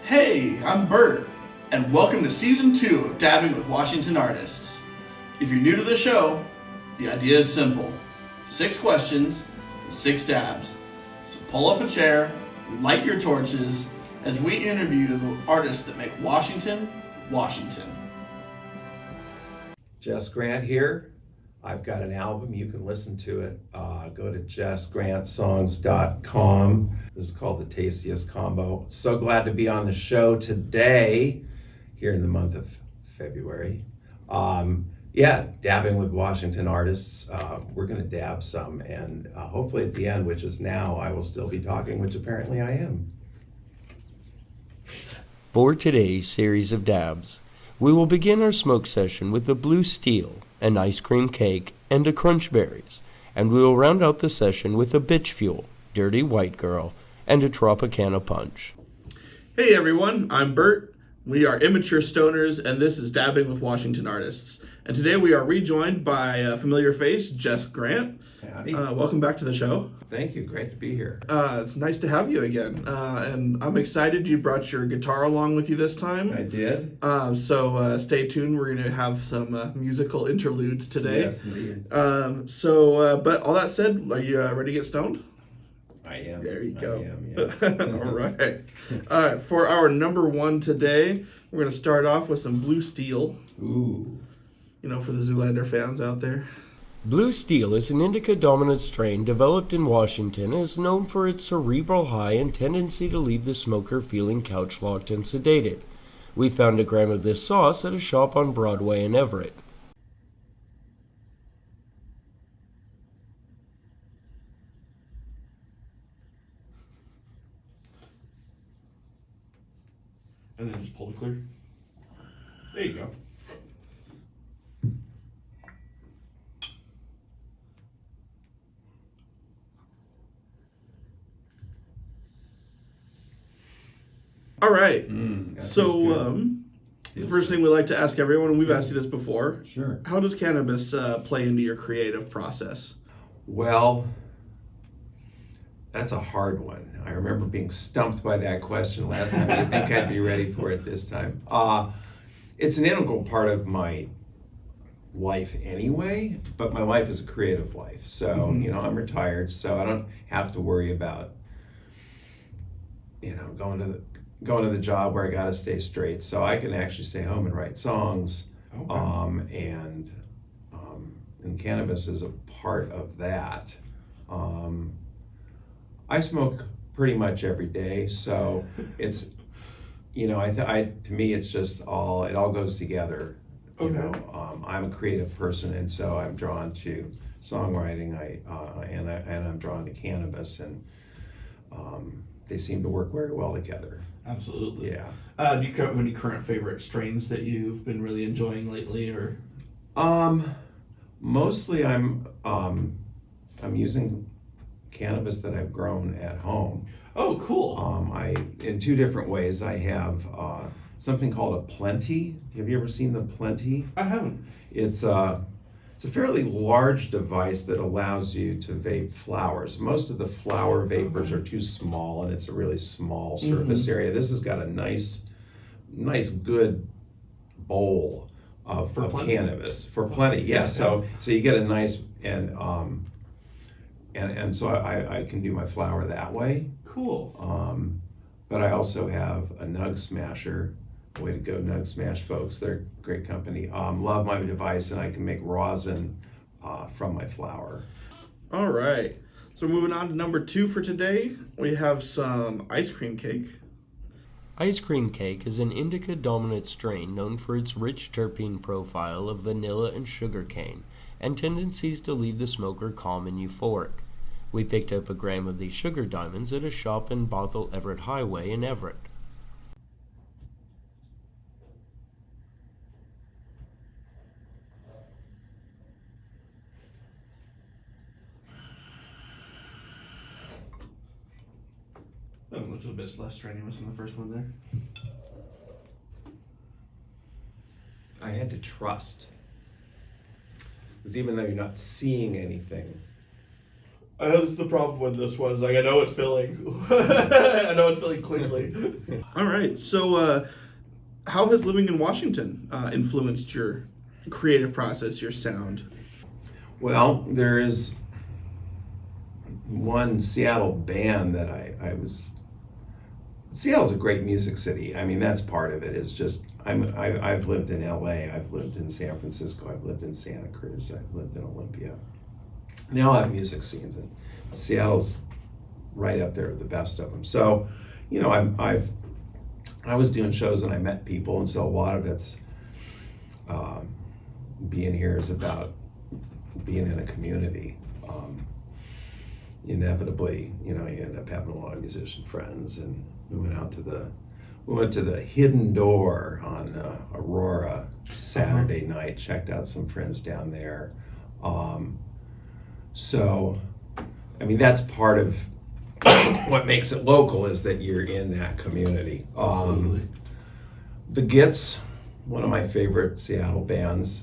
Hey, I'm Bert, and welcome to Season 2 of Dabbing with Washington Artists. If you're new to the show, the idea is simple. 6 questions, 6 dabs. So pull up a chair, light your torches, as we interview the artists that make Washington, Washington. Jess Grant here. I've got an album. You can listen to it. Go to jessgrantsongs.com. This is called The Tastiest Combo. So glad to be on the show today, here in the month of February. Dabbing with Washington artists. We're going to dab some, and hopefully at the end, which is now, I will still be talking, which apparently I am. For today's series of dabs, we will begin our smoke session with a blue steel, an ice cream cake, and a crunch berries, and we will round out the session with a bitch fuel, dirty white girl, and a Tropicana punch. Hey everyone, I'm Bert. We are Immature Stoners, and this is Dabbing with Washington Artists. And today we are rejoined by a familiar face, Jess Grant. Howdy. Welcome back to the show. Thank you. Great to be here. It's nice to have you again. And I'm excited you brought your guitar along with you this time. I did. So stay tuned. We're going to have some musical interludes today. Yes, indeed. But all that said, are you ready to get stoned? I am. There you go. I am, yes. All right. All right. For our number one today, we're going to start off with some Blue Steel. Ooh. You know, for the Zoolander fans out there. Blue Steel is an indica-dominant strain developed in Washington and is known for its cerebral high and tendency to leave the smoker feeling couch-locked and sedated. We found a gram of this sauce at a shop on Broadway in Everett. And then just pull the clear. There you go. All right. The first thing we like to ask everyone, and we've asked you this before. Sure. How does cannabis play into your creative process? Well, that's a hard one. I remember being stumped by that question last time. I think I'd be ready for it this time. It's an integral part of my life anyway, but my life is a creative life. So, I'm retired, so I don't have to worry about, going to the job where I got to stay straight. So I can actually stay home and write songs. Okay. And cannabis is a part of that. I smoke pretty much every day, so it's, to me, it's just it all goes together. Okay. I'm a creative person, and so I'm drawn to songwriting. And I'm drawn to cannabis, and they seem to work very well together. Absolutely. Yeah. Do you have any current favorite strains that you've been really enjoying lately, or? Mostly I'm using cannabis that I've grown at home. Oh, cool. In 2 different ways. I have something called a plenty. Have you ever seen the plenty? I haven't. It's a fairly large device that allows you to vape flowers. Most of the flower vapors are too small, and it's a really small surface area. This has got a nice good bowl of cannabis for plenty. Yeah. So you get a nice and so I can do my flower that way. Cool. But I also have a Nug Smasher. Way to go, Nug Smash folks. They're a great company. Love my device, and I can make rosin from my flower. All right. So moving on to number 2 for today, we have some ice cream cake. Ice cream cake is an indica-dominant strain known for its rich terpene profile of vanilla and sugarcane and tendencies to leave the smoker calm and euphoric. We picked up a gram of these sugar diamonds at a shop in Bothell Everett Highway in Everett. That one looks a bit less strenuous than the first one there. I had to trust. Because even though you're not seeing anything, I know this is the problem with this one. Is like I know it's filling. I know it's filling quickly. All right. So, how has living in Washington influenced your creative process, your sound? Well, there is one Seattle band that I was. Seattle's a great music city. I mean, that's part of it. It's just I've lived in LA, I've lived in San Francisco, I've lived in Santa Cruz, I've lived in Olympia. They all have music scenes, and Seattle's right up there with the best of them. So, you know, I was doing shows and I met people, and so a lot of it's being here is about being in a community. Inevitably, you know, you end up having a lot of musician friends, and we went to the Hidden Door on Aurora Saturday night. Checked out some friends down there. So, I mean, that's part of what makes it local is that you're in that community. Absolutely. The Gits, one of my favorite Seattle bands.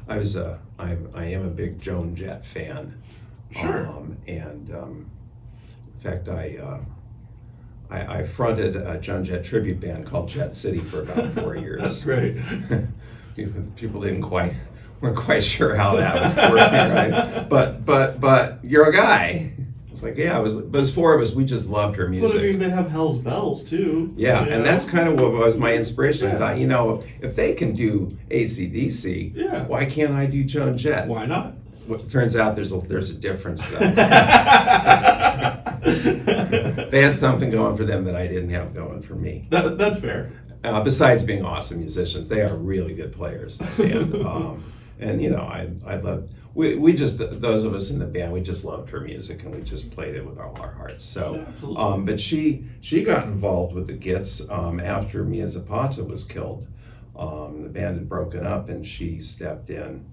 I am a big Joan Jett fan. Sure. In fact, I fronted a Joan Jett tribute band called Jet City for about 4 years. That's great. People weren't quite sure how that was working, right? But you're a guy. It's like, yeah, but it was 4 of us. We just loved her music. But I mean, they have Hell's Bells too. Yeah, and that's kind of what was my inspiration. Yeah. I thought, you know, if they can do AC/DC, Yeah. why can't I do Joan Jett? Why not? Well, it turns out there's a difference though. They had something going for them that I didn't have going for me. That's fair. Besides being awesome musicians, they are really good players. And you know, I loved. We just, those of us in the band, we just loved her music and we just played it with all our hearts. So, but she got involved with the Gits after Mia Zapata was killed. The band had broken up and she stepped in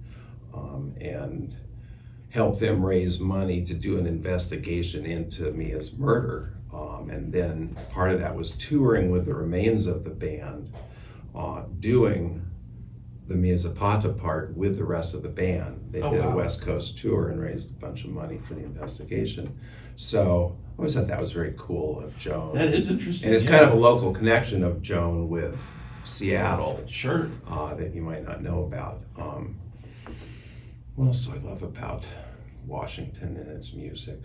and helped them raise money to do an investigation into Mia's murder. And then part of that was touring with the remains of the band, doing the Mia Zapata part with the rest of the band. They did a West Coast tour and raised a bunch of money for the investigation. So I always thought that was very cool of Joan. That is interesting. And it's kind of a local connection of Joan with Seattle. Sure. That you might not know about. What else do I love about Washington and its music?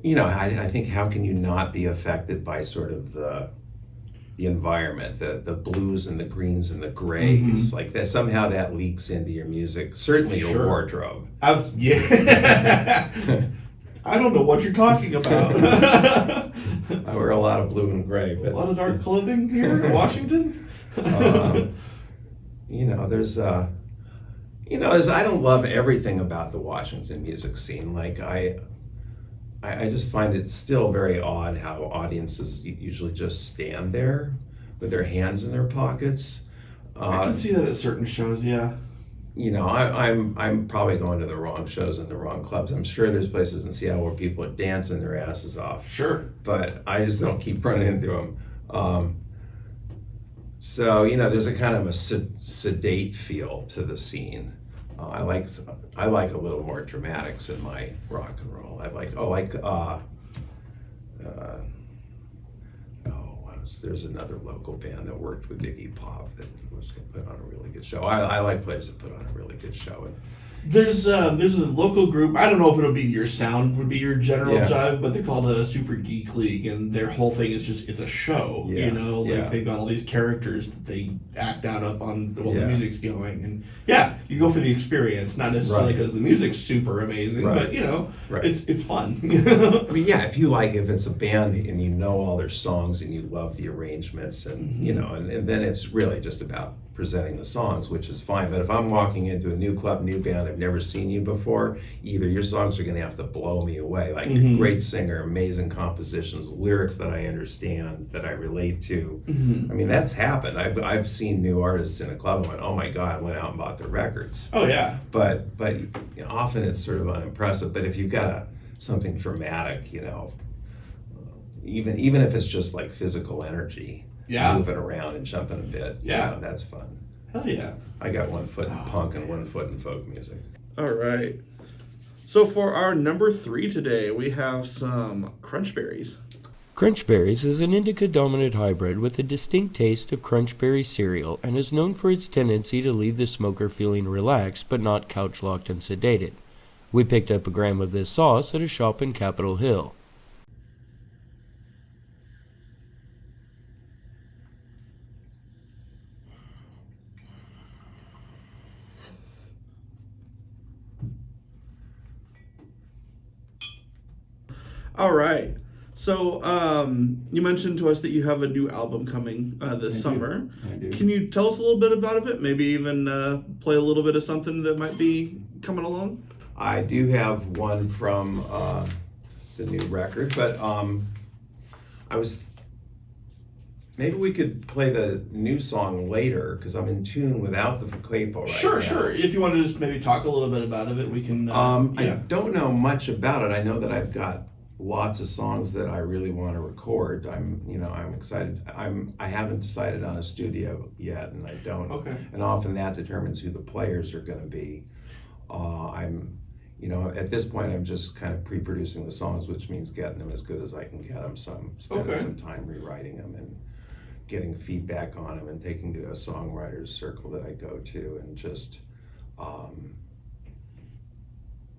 You know, I think how can you not be affected by sort of the environment, the blues and the greens and the grays, Mm-hmm. like that. Somehow that leaks into your music, certainly your wardrobe. Yeah. I don't know what you're talking about. I wear a lot of blue and gray, but A lot of dark clothing here in Washington. you know, there's I don't love everything about the Washington music scene. Like I just find it still very odd how audiences usually just stand there with their hands in their pockets. I can see that at certain shows, yeah. You know, I'm probably going to the wrong shows and the wrong clubs. I'm sure there's places in Seattle where people are dancing their asses off. Sure. But I just don't keep running into them. So, you know, there's a kind of a sedate feel to the scene. I like a little more dramatics in my rock and roll. There's another local band that worked with Iggy Pop that was put on a really good show. I like players that put on a really good show. And There's a local group. I don't know if it'll be your sound, would be your general Yeah. jive, but they're called a Super Geek League, and their whole thing is just it's a show. Yeah, You know, like yeah. they've got all these characters that they act out up on while Yeah. the music's going, and yeah, you go for the experience, not necessarily Right. because the music's super amazing, Right. but you know, Right. it's fun. I mean, yeah, if it's a band and you know all their songs and you love the arrangements and, you know, and then it's really just about presenting the songs, which is fine. But if I'm walking into a new club, new band, I've never seen you before, either your songs are going to have to blow me away. Like, you're a great singer, amazing compositions, lyrics that I understand, that I relate to. I mean, that's happened. I've seen new artists in a club and went, oh my God, I went out and bought their records. Oh yeah. But you know, often it's sort of unimpressive. But if you've got something dramatic, you know, even if it's just like physical energy, Yeah. moving around and jumping a bit, Yeah. you know, that's fun. Hell yeah. I got one foot in punk and one foot in folk music. All right. So for our number 3 today, we have some crunch berries. Crunchberries is an indica-dominant hybrid with a distinct taste of crunchberry cereal and is known for its tendency to leave the smoker feeling relaxed but not couch-locked and sedated. We picked up a gram of this sauce at a shop in Capitol Hill. All right. So you mentioned to us that you have a new album coming this summer. I do. Can you tell us a little bit about it? Maybe even play a little bit of something that might be coming along? I do have one from the new record, but maybe we could play the new song later because I'm in tune without the capo right now. Sure. If you want to just maybe talk a little bit about it, we can. I don't know much about it. I know that I've got lots of songs that I really want to record. I'm excited. I haven't decided on a studio yet, and I don't. Okay. And often that determines who the players are going to be. At this point, I'm just kind of pre-producing the songs, which means getting them as good as I can get them. So I'm spending some time rewriting them and getting feedback on them and taking to a songwriter's circle that I go to and just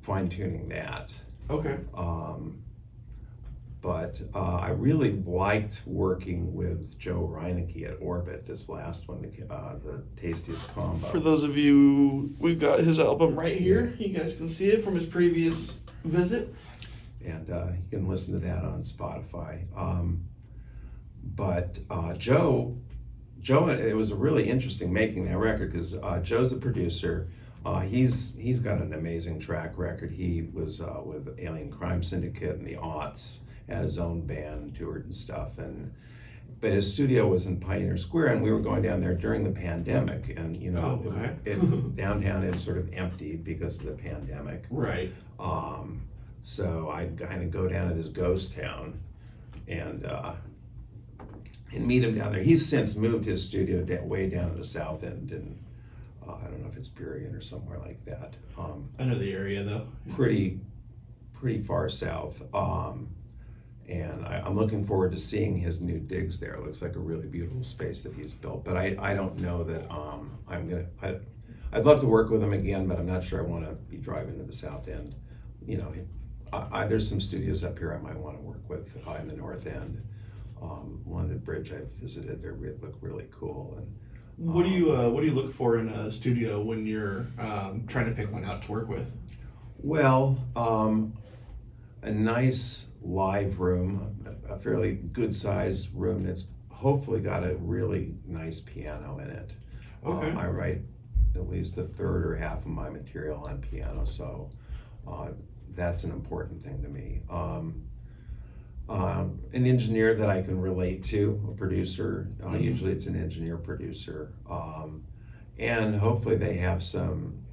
fine-tuning that. Okay. But I really liked working with Joe Reinecke at Orbit, this last one, the Tastiest Combo. For those of you, we've got his album right here. You guys can see it from his previous visit. And you can listen to that on Spotify. But Joe, it was really interesting making that record because Joe's the producer. He's got an amazing track record. He was with Alien Crime Syndicate in the aughts, had his own band, toured and stuff. But his studio was in Pioneer Square, and we were going down there during the pandemic. And downtown is sort of emptied because of the pandemic. Right. So I'd kind of go down to this ghost town and meet him down there. He's since moved his studio way down to the south end, and I don't know if it's Burien or somewhere like that. I know the area though. Pretty far south. And I'm looking forward to seeing his new digs there. It looks like a really beautiful space that he's built. But I don't know that I'd love to work with him again, but I'm not sure I want to be driving to the south end. There's some studios up here I might want to work with in the north end. London Bridge I've visited. They look really cool. And what do you look for in a studio when you're trying to pick one out to work with? Well, a nice live room, a fairly good sized room that's hopefully got a really nice piano in it. Okay. I write at least a third or half of my material on piano, so that's an important thing to me. An engineer that I can relate to, a producer. Usually it's an engineer producer. And hopefully they have some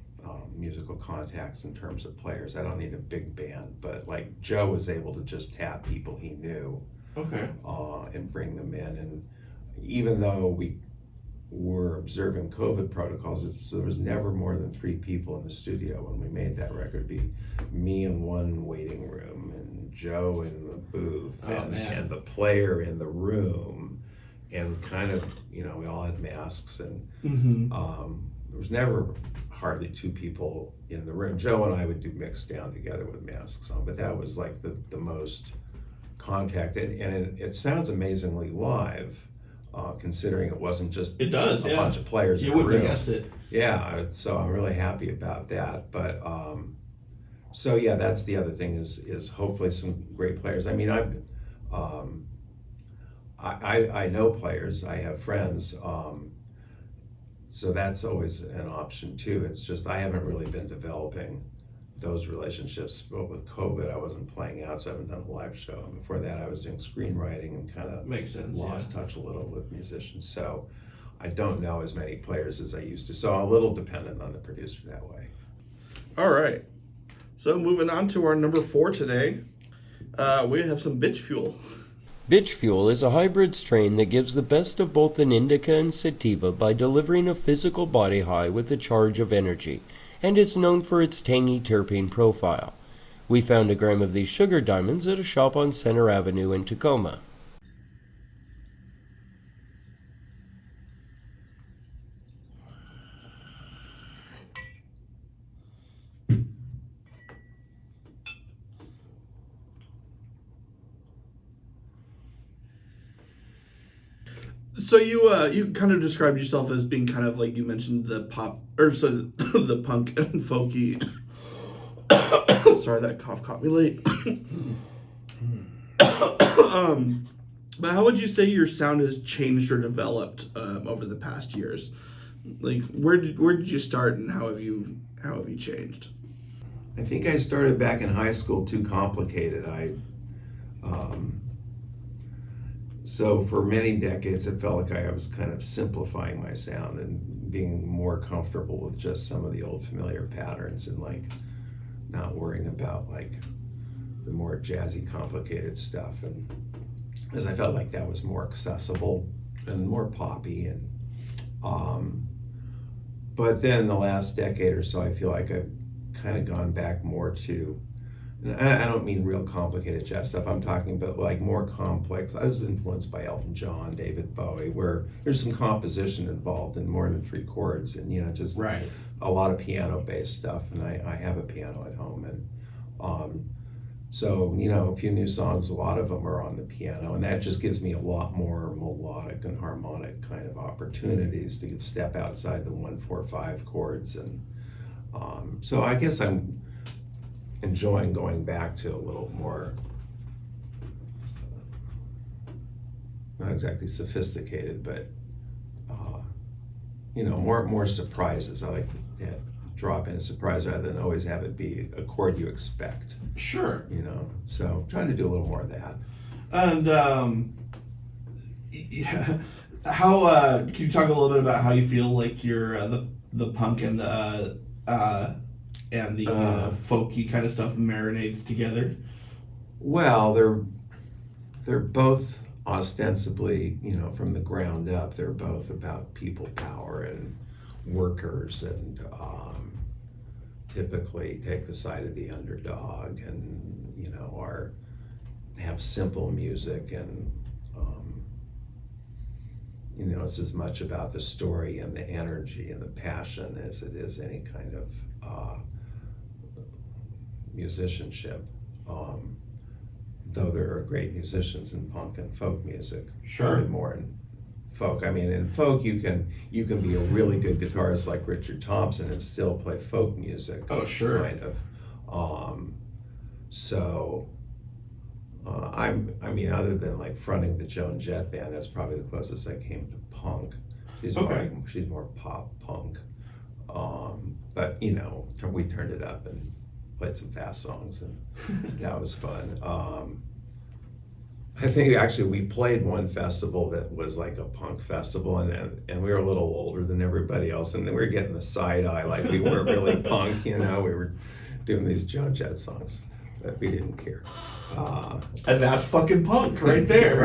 musical contacts in terms of players. I don't need a big band, but like Joe was able to just tap people he knew. Okay. And bring them in. And even though we were observing COVID protocols, so there was never more than 3 people in the studio when we made that record. It'd be me in one waiting room and Joe in the booth and the player in the room, and kind of, we all had masks, and there was never hardly 2 people in the room. Joe and I would do mixed down together with masks on, but that was like the most contact, and it sounds amazingly live. Considering it wasn't just a bunch of players in you the room. wouldn't have guessed it. Yeah, so I'm really happy about that. But so yeah, that's the other thing is hopefully some great players. I mean, I know players. I have friends. So that's always an option too. It's just I haven't really been developing those relationships. But with COVID, I wasn't playing out, so I haven't done a live show. And before that, I was doing screenwriting and kind of lost touch a little with musicians. So I don't know as many players as I used to. So I'm a little dependent on the producer that way. All right. So moving on to our number 4 today, we have some bitch fuel. Bitch Fuel is a hybrid strain that gives the best of both an indica and sativa by delivering a physical body high with a charge of energy, and it's known for its tangy terpene profile. We found a gram of these sugar diamonds at a shop on Center Avenue in Tacoma. So you kind of described yourself as being kind of like, you mentioned the pop, or so the punk and folky. Sorry, that cough caught me late. But how would you say your sound has changed or developed over the past years? Like, where did you start, and how have you changed? I think I started back in high school too complicated. So for many decades, it felt like I was kind of simplifying my sound and being more comfortable with just some of the old familiar patterns, and like not worrying about like the more jazzy, complicated stuff. And as I felt like that was more accessible and more poppy. And but then in the last decade or so, I feel like I've kind of gone back more to, and I don't mean real complicated jazz stuff. I'm talking about like more complex. I was influenced by Elton John, David Bowie, where there's some composition involved in more than 3 chords, and just Right. a lot of piano-based stuff. And I have a piano at home, and so a few new songs, a lot of them are on the piano, and that just gives me a lot more melodic and harmonic kind of opportunities to step outside the 1-4-5 chords. And so I guess I'm enjoying going back to a little more, not exactly sophisticated, but more surprises. I like to drop in a surprise rather than always have it be a chord you expect. Sure. So trying to do a little more of that. And how can you talk a little bit about how you feel like you're the punk and the folky kind of stuff marinates together? Well, they're both ostensibly, from the ground up, they're both about people power and workers, and typically take the side of the underdog, and have simple music, and it's as much about the story and the energy and the passion as it is any kind of musicianship. Though there are great musicians in punk and folk music. Sure. Probably more in folk. I mean, in folk you can be a really good guitarist like Richard Thompson and still play folk music. Oh, sure. Kind of. Other than like fronting the Joan Jett band, that's probably the closest I came to punk. She's more pop punk. But we turned it up and played some fast songs, and that was fun. I think actually we played one festival that was like a punk festival, and we were a little older than everybody else, and then we were getting the side eye like we weren't really punk. We were doing these Joan Jett songs that we didn't care. And that's fucking punk right there.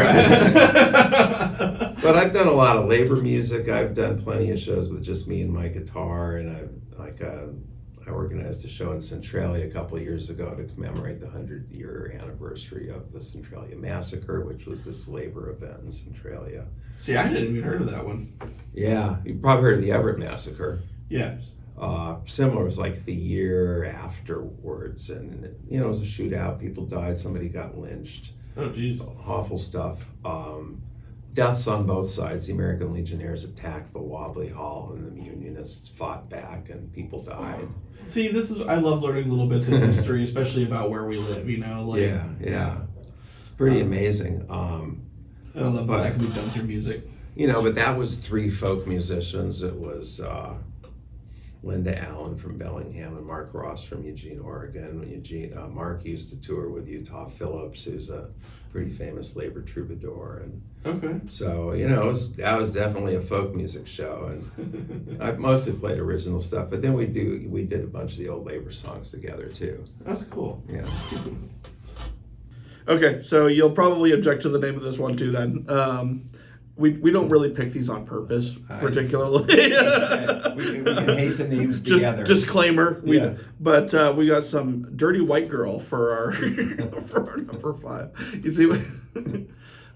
But I've done a lot of labor music. I've done plenty of shows with just me and my guitar, and I organized a show in Centralia a couple of years ago to commemorate the 100-year anniversary of the Centralia Massacre, which was this labor event in Centralia. See, I hadn't even heard of that one. Yeah, you probably heard of the Everett Massacre. Yes. Similar, was like the year afterwards, and it was a shootout. People died. Somebody got lynched. Oh, jeez. Awful stuff. Deaths on both sides. The American Legionnaires attacked the Wobbly Hall, and the Unionists fought back, and people died. See, I love learning little bits of history, especially about where we live. Yeah. Pretty amazing. I love that can be done through music. But that was 3 folk musicians. It was Linda Allen from Bellingham and Mark Ross from Eugene, Oregon. Mark used to tour with Utah Phillips, who's a pretty famous labor troubadour, and okay. So that was definitely a folk music show, and I mostly played original stuff. But then we did a bunch of the old labor songs together too. That's cool. Yeah. Okay, so you'll probably object to the name of this one too then. we don't really pick these on purpose, particularly. we can hate the names together. Disclaimer. Yeah. But we got some Dirty White Girl for our for our number 5. You see,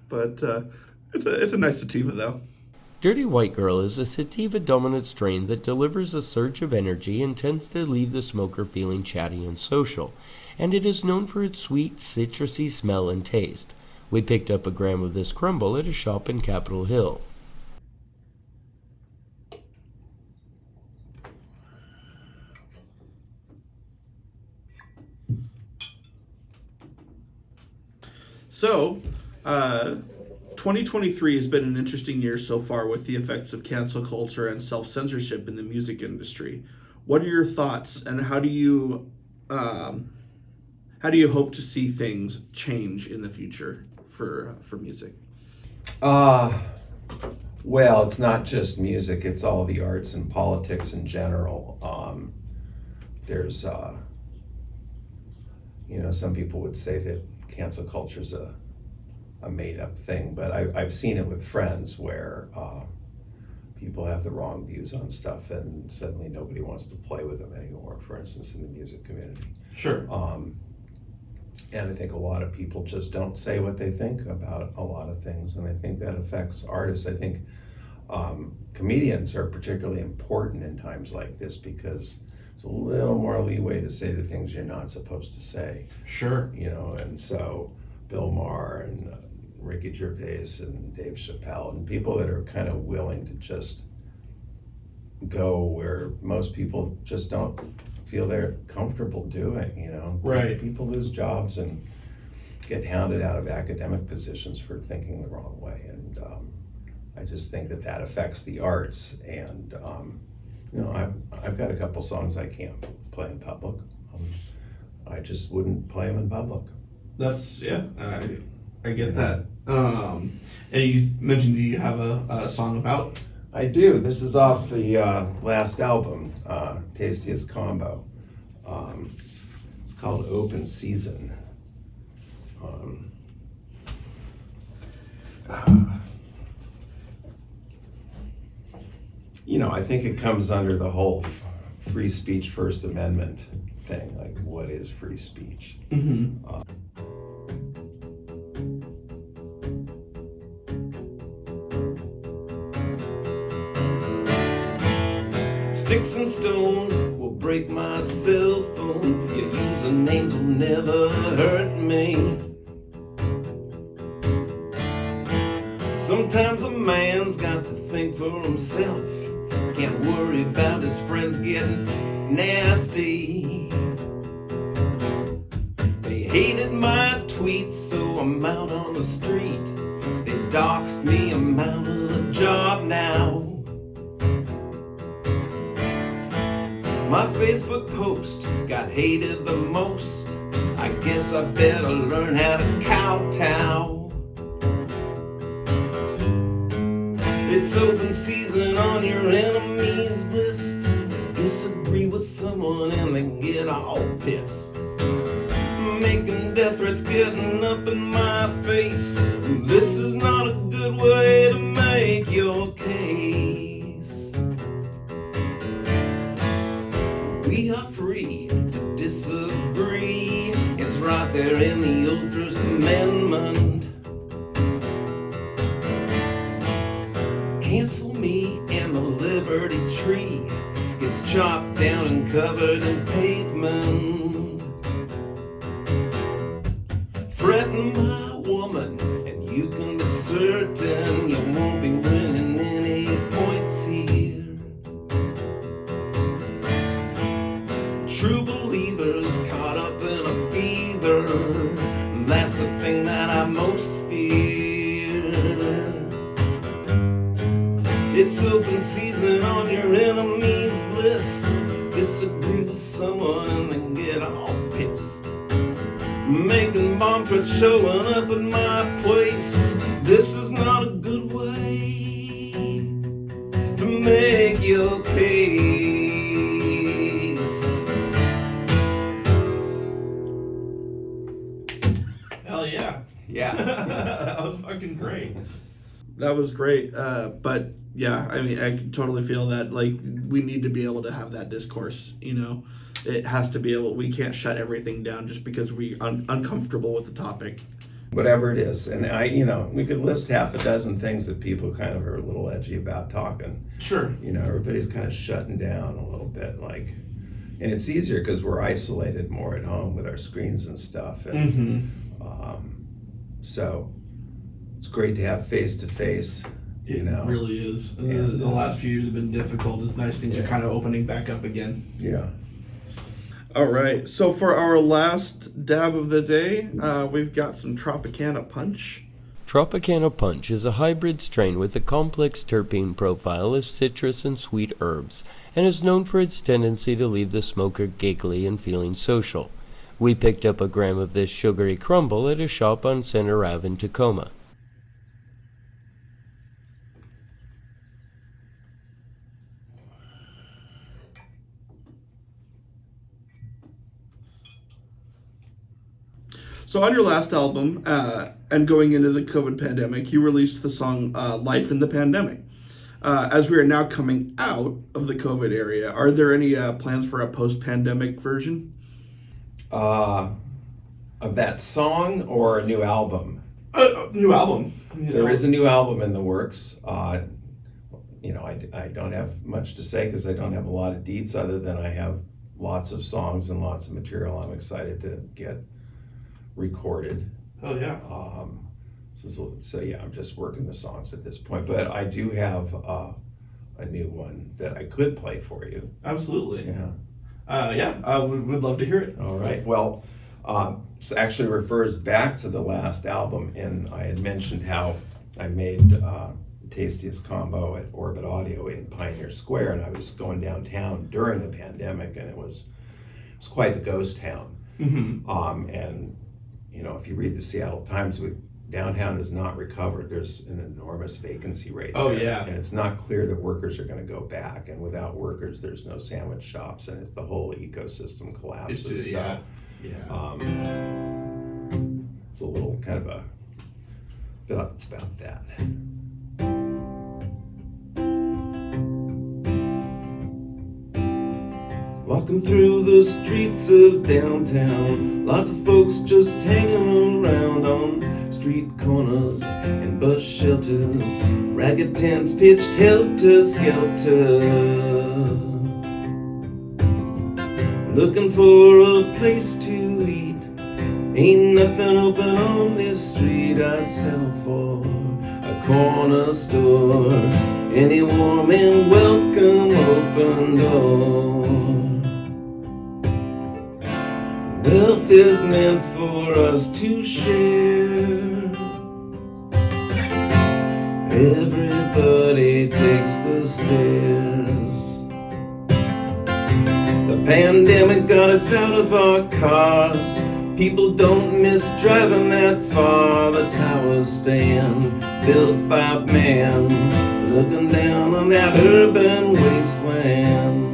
but it's a nice sativa though. Dirty White Girl is a sativa-dominant strain that delivers a surge of energy and tends to leave the smoker feeling chatty and social, and it is known for its sweet, citrusy smell and taste. We picked up a gram of this crumble at a shop in Capitol Hill. So, 2023 has been an interesting year so far with the effects of cancel culture and self-censorship in the music industry. What are your thoughts, and how do you hope to see things change in the future for music? Well, it's not just music, it's all the arts and politics in general. There's, some people would say that cancel culture is a made-up thing, but I've seen it with friends where people have the wrong views on stuff and suddenly nobody wants to play with them anymore, for instance, in the music community. Sure. And I think a lot of people just don't say what they think about a lot of things, and I think that affects artists. I think comedians are particularly important in times like this because there's a little more leeway to say the things you're not supposed to say. Sure. And so Bill Maher and Ricky Gervais and Dave Chappelle and people that are kind of willing to just go where most people just don't feel they're comfortable doing, Right. People lose jobs and get hounded out of academic positions for thinking the wrong way, and I just think that affects the arts, and I've got a couple songs I can't play in public. I just wouldn't play them in public. That's, I get that. And you mentioned you have a song about? I do. This is off the last album, Tastiest Combo. It's called Open Season. I think it comes under the whole free speech, First Amendment thing. Like, what is free speech? Mm-hmm. Sticks and stones will break my cell phone. Your usernames will never hurt me. Sometimes a man's got to think for himself. Can't worry about his friends getting nasty. They hated my tweets, so I'm out on the street. They doxed me, I'm out of a job now. My Facebook post got hated the most. I guess I better learn how to kowtow. It's open season on your enemies list. Disagree with someone and they get all pissed. Making death threats, getting up in my face. This is not a good way to make your case. We are free to disagree. It's right there in the old First Amendment. Cancel me and the Liberty Tree gets chopped down and covered in pavement. Threaten my woman and you can be certain you won't be winning any points here. True believers caught up in a fever, that's the thing that I most fear. It's open season on your enemies list. Disagree with someone and then get all pissed. Making bomb threats, showing up at my place. This is not a good way to make your case. Hell yeah. Yeah. That was fucking great. That was great. But yeah, I mean, I can totally feel that. Like, we need to be able to have that discourse. It has to be able. We can't shut everything down just because we uncomfortable with the topic. Whatever it is. And we could list half a dozen things that people kind of are a little edgy about talking. Sure. Everybody's kind of shutting down a little bit, and it's easier because we're isolated more at home with our screens and stuff. And so it's great to have face-to-face, It really is. And the last few years have been difficult. It's nice things are kind of opening back up again. Yeah. All right, so for our last dab of the day, we've got some Tropicana Punch. Tropicana Punch is a hybrid strain with a complex terpene profile of citrus and sweet herbs, and is known for its tendency to leave the smoker giggly and feeling social. We picked up a gram of this sugary crumble at a shop on Center Ave in Tacoma. So on your last album, and going into the COVID pandemic, you released the song Life in the Pandemic. As we are now coming out of the COVID area, are there any plans for a post-pandemic version? Of that song or a new album? New album. There is a new album in the works. I don't have much to say because I don't have a lot of deets other than I have lots of songs and lots of material I'm excited to get recorded. Oh yeah. So yeah, I'm just working the songs at this point, but I do have a new one that I could play for you. Absolutely. Yeah. We'd love to hear it. All right. Well, so actually refers back to the last album, and I had mentioned how I made the tastiest combo at Orbit Audio in Pioneer Square, and I was going downtown during the pandemic, and it was quite the ghost town. Mm-hmm. And if you read the Seattle Times, downtown is not recovered. There's an enormous vacancy rate there. Oh yeah. And it's not clear that workers are going to go back. And without workers, there's no sandwich shops, and the whole ecosystem collapses. Yeah. It's a little kind of it's about that. Walking through the streets of downtown, lots of folks just hanging around on street corners and bus shelters, ragged tents pitched helter-skelter, looking for a place to eat. Ain't nothing open on this street I'd settle for a corner store, any warm and welcome open door. Wealth is meant for us to share. Everybody takes the stairs. The pandemic got us out of our cars. People don't miss driving that far. The towers stand, built by man, looking down on that urban wasteland.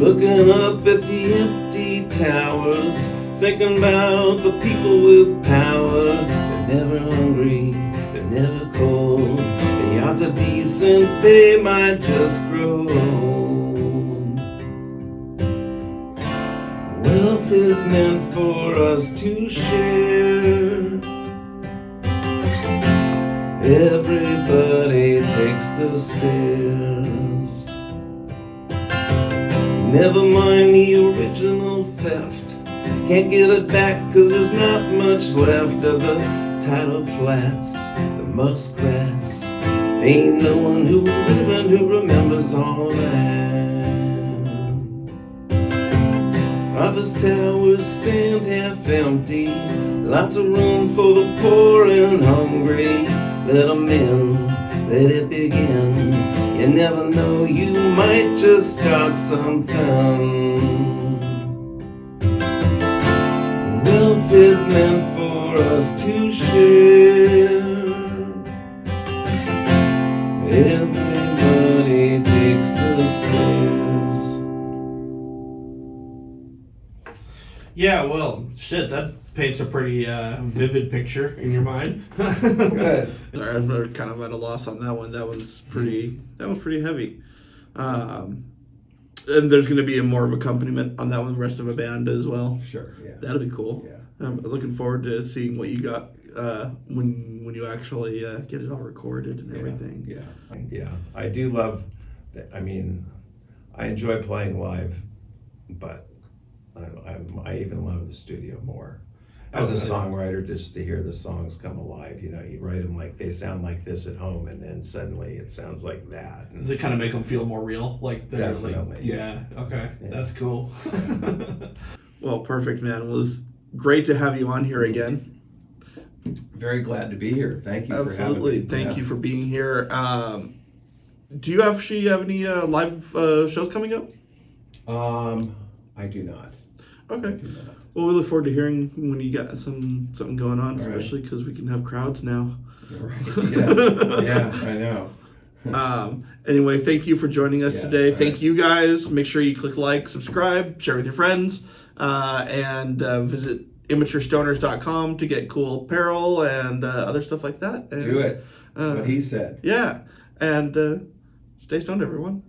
Looking up at the empty towers, thinking about the people with power. They're never hungry, they're never cold. The odds are decent, they might just grow old. Wealth is meant for us to share. Everybody takes the stairs. Never mind the original theft. Can't give it back cause there's not much left of the tidal flats, the muskrats. Ain't no one who's living who remembers all that. Office towers stand half empty, lots of room for the poor and hungry. Let 'em in, let it begin. You never know, you might just start something. Wealth is meant for us to share. Everybody takes the stairs. Yeah, well, shit, paints a pretty vivid picture in your mind. Good. Sorry, I'm kind of at a loss on that one. That one's pretty heavy. And there's going to be more of accompaniment on that one, the rest of a band as well. Sure, yeah. That'll be cool. Yeah. I'm looking forward to seeing what you got when you actually get it all recorded and everything. Yeah. I do love, I mean, I enjoy playing live, but I even love the studio more. As a songwriter, just to hear the songs come alive, you write them like they sound like this at home, and then suddenly it sounds like that. Does it kind of make them feel more real? Like they're Definitely. Yeah. Okay. Yeah. That's cool. Well, perfect, man. It was great to have you on here again. Very glad to be here. Thank you for having me. Absolutely. Thank you for being here. Do you actually have any live shows coming up? I do not. Okay. I do not. Well, we look forward to hearing when you got something going on, All right. especially because we can have crowds now. Right. Yeah, I know. Anyway, thank you for joining us today. all Thank right. you guys. Make sure you click like, subscribe, share with your friends, and visit immaturestoners.com to get cool apparel and other stuff like that. And, Do it. What he said. Yeah. And stay stoned, everyone.